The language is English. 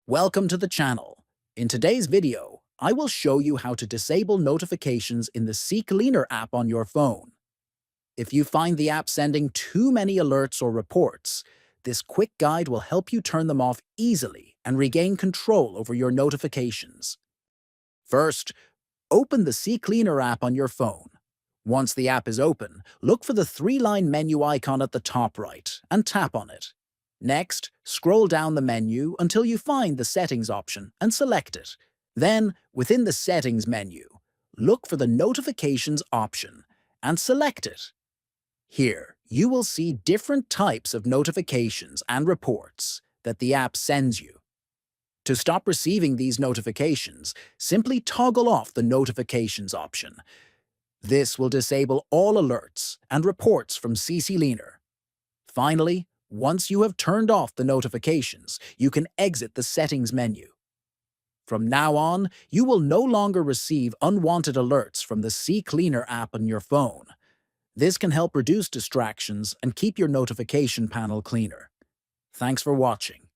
Welcome to the channel. In today's video, I will show you how to disable notifications in the CCleaner app on your phone. If you find the app sending too many alerts or reports, this quick guide will help you turn them off easily and regain control over your notifications. First, open the CCleaner app on your phone. Once the app is open, look for the three-line menu icon at the top right and tap on it. Next, scroll down the menu until you find the Settings option and select it. Then, within the Settings menu, look for the Notifications option and select it. Here, you will see different types of notifications and reports that the app sends you. To stop receiving these notifications, simply toggle off the Notifications option. This will disable all alerts and reports from CCleaner. Finally, once you have turned off the notifications, you can exit the Settings menu. From now on, you will no longer receive unwanted alerts from the CCleaner app on your phone. This can help reduce distractions and keep your notification panel cleaner. Thanks for watching.